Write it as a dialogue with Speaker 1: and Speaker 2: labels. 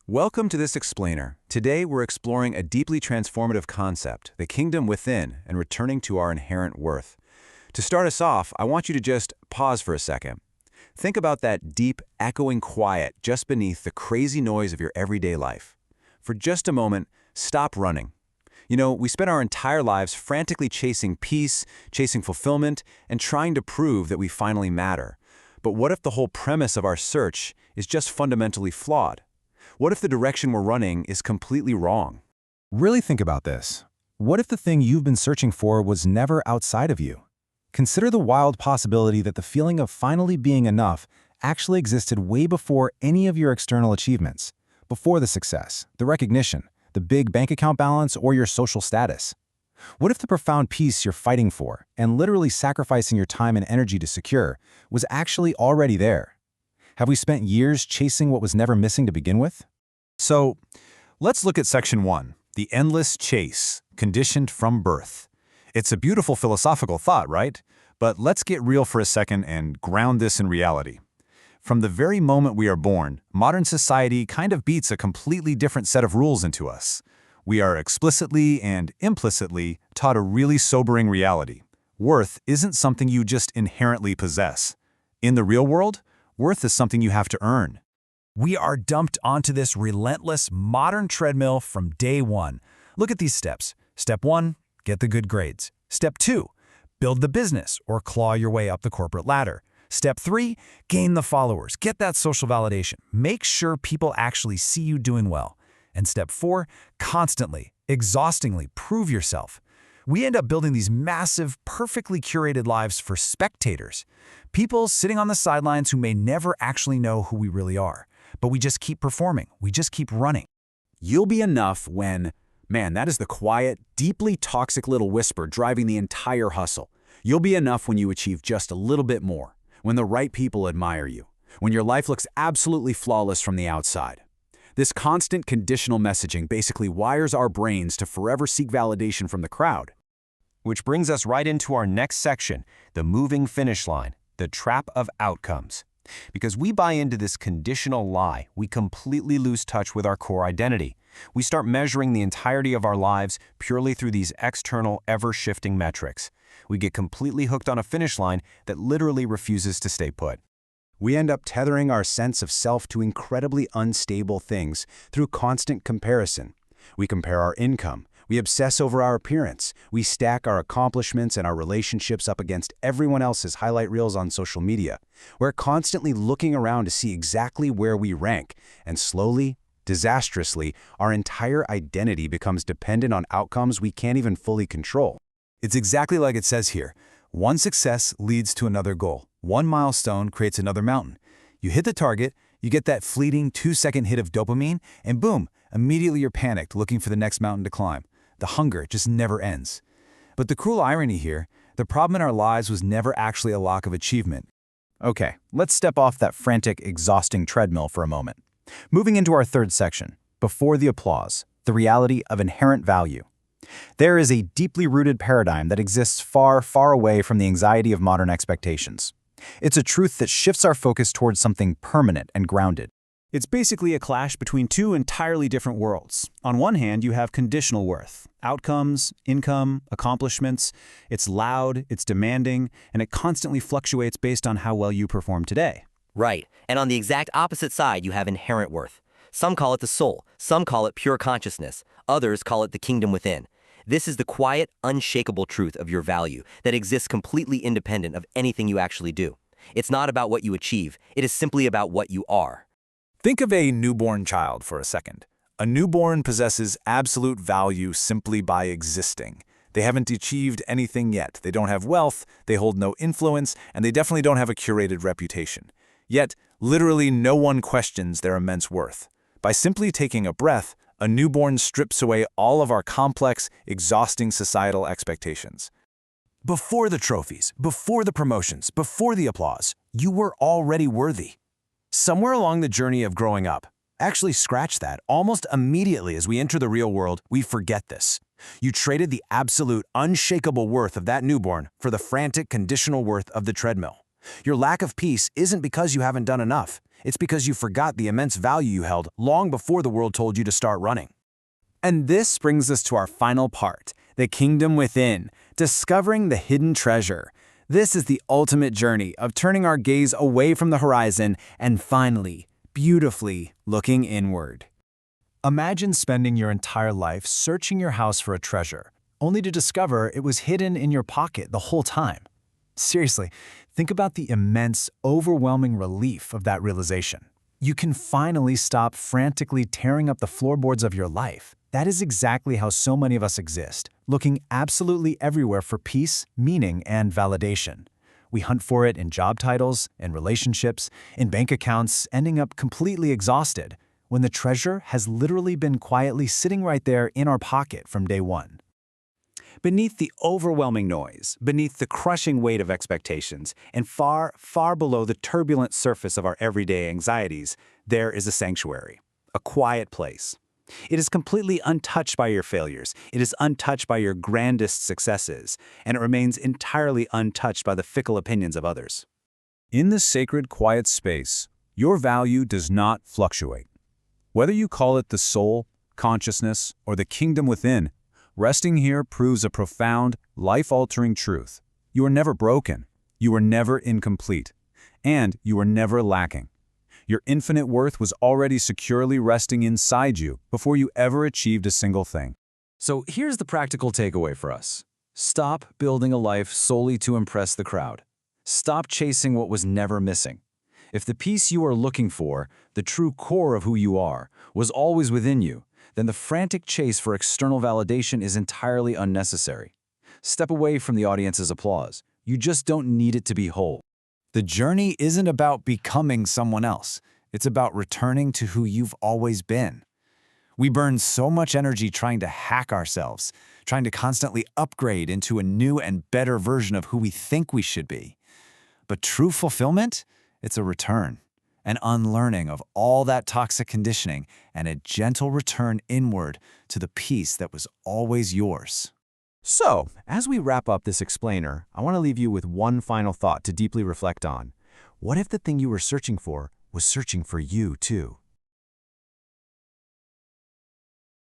Speaker 1: Welcome to this explainer. Today we're exploring a deeply transformative concept, the kingdom within, and returning to our inherent worth. To start us off, I want you to just pause for a second. Think about that deep, echoing quiet just beneath the crazy noise of your everyday life. For just a moment, stop running. We spend our entire lives frantically chasing peace, chasing fulfillment, and trying to prove that we finally matter. But what if the whole premise of our search is just fundamentally flawed? What if the direction we're running is completely wrong?
Speaker 2: Really think about this. What if the thing you've been searching for was never outside of you? Consider the wild possibility that the feeling of finally being enough actually existed way before any of your external achievements, before the success, the recognition, the big bank account balance, or your social status. What if the profound peace you're fighting for, and literally sacrificing your time and energy to secure, was actually already there? Have we spent years chasing what was never missing to begin with?
Speaker 3: So, let's look at Section 1, the endless chase, conditioned from birth. It's a beautiful philosophical thought, right? But let's get real for a second and ground this in reality. From the very moment we are born, modern society kind of beats a completely different set of rules into us. We are explicitly and implicitly taught a really sobering reality. Worth isn't something you just inherently possess. In the real world, worth is something you have to earn. We are dumped onto this relentless modern treadmill from day one. Look at these steps. Step 1, get the good grades. Step 2, build the business or claw your way up the corporate ladder. Step 3, gain the followers, get that social validation. Make sure people actually see you doing well. And step 4, constantly, exhaustingly prove yourself. We end up building these massive, perfectly curated lives for spectators. People sitting on the sidelines who may never actually know who we really are. But we just keep performing. We just keep running.
Speaker 1: You'll be enough when, man, that is the quiet, deeply toxic little whisper driving the entire hustle. You'll be enough when you achieve just a little bit more, when the right people admire you, when your life looks absolutely flawless from the outside. This constant conditional messaging basically wires our brains to forever seek validation from the crowd.
Speaker 4: Which brings us right into our next section, the moving finish line, the trap of outcomes. Because we buy into this conditional lie, we completely lose touch with our core identity. We start measuring the entirety of our lives purely through these external, ever-shifting metrics. We get completely hooked on a finish line that literally refuses to stay put.
Speaker 1: We end up tethering our sense of self to incredibly unstable things through constant comparison. We compare our income. We obsess over our appearance. We stack our accomplishments and our relationships up against everyone else's highlight reels on social media. We're constantly looking around to see exactly where we rank, and slowly, disastrously, our entire identity becomes dependent on outcomes we can't even fully control.
Speaker 3: It's exactly like it says here. One success leads to another goal. One milestone creates another mountain. You hit the target, you get that fleeting 2-second hit of dopamine, and boom, immediately you're panicked looking for the next mountain to climb. The hunger just never ends. But the cruel irony here, the problem in our lives was never actually a lack of achievement.
Speaker 2: Okay, let's step off that frantic, exhausting treadmill for a moment. Moving into our third section, before the applause, the reality of inherent value. There is a deeply rooted paradigm that exists far, far away from the anxiety of modern expectations. It's a truth that shifts our focus towards something permanent and grounded.
Speaker 5: It's basically a clash between two entirely different worlds. On one hand, you have conditional worth, outcomes, income, accomplishments. It's loud, it's demanding, and it constantly fluctuates based on how well you perform today.
Speaker 6: Right, and on the exact opposite side, you have inherent worth. Some call it the soul, some call it pure consciousness, others call it the kingdom within. This is the quiet, unshakable truth of your value that exists completely independent of anything you actually do. It's not about what you achieve, it is simply about what you are.
Speaker 3: Think of a newborn child for a second. A newborn possesses absolute value simply by existing. They haven't achieved anything yet. They don't have wealth, they hold no influence, and they definitely don't have a curated reputation. Yet, literally no one questions their immense worth. By simply taking a breath, a newborn strips away all of our complex, exhausting societal expectations. Before the trophies, before the promotions, before the applause, you were already worthy. Somewhere along the journey of growing up, actually scratch that, almost immediately as we enter the real world, we forget this. You traded the absolute, unshakable worth of that newborn for the frantic, conditional worth of the treadmill. Your lack of peace isn't because you haven't done enough. It's because you forgot the immense value you held long before the world told you to start running.
Speaker 2: And this brings us to our final part, the kingdom within, discovering the hidden treasure. This is the ultimate journey of turning our gaze away from the horizon and finally, beautifully looking inward.
Speaker 3: Imagine spending your entire life searching your house for a treasure, only to discover it was hidden in your pocket the whole time. Seriously, think about the immense, overwhelming relief of that realization. You can finally stop frantically tearing up the floorboards of your life. That is exactly how so many of us exist, looking absolutely everywhere for peace, meaning, and validation. We hunt for it in job titles, in relationships, in bank accounts, ending up completely exhausted, when the treasure has literally been quietly sitting right there in our pocket from day one.
Speaker 2: Beneath the overwhelming noise, beneath the crushing weight of expectations, and far, far below the turbulent surface of our everyday anxieties, there is a sanctuary, a quiet place. It is completely untouched by your failures, it is untouched by your grandest successes, and it remains entirely untouched by the fickle opinions of others.
Speaker 1: In this sacred, quiet space, your value does not fluctuate. Whether you call it the soul, consciousness, or the kingdom within, resting here proves a profound, life-altering truth. You are never broken, you are never incomplete, and you are never lacking. Your infinite worth was already securely resting inside you before you ever achieved a single thing. So here's the practical takeaway for us. Stop building a life solely to impress the crowd. Stop chasing what was never missing. If the peace you are looking for, the true core of who you are, was always within you, then the frantic chase for external validation is entirely unnecessary. Step away from the audience's applause. You just don't need it to be whole.
Speaker 3: The journey isn't about becoming someone else. It's about returning to who you've always been. We burn so much energy trying to hack ourselves, trying to constantly upgrade into a new and better version of who we think we should be. But true fulfillment? It's a return, an unlearning of all that toxic conditioning, and a gentle return inward to the peace that was always yours.
Speaker 1: So, as we wrap up this explainer, I want to leave you with one final thought to deeply reflect on. What if the thing you were searching for was searching for you too?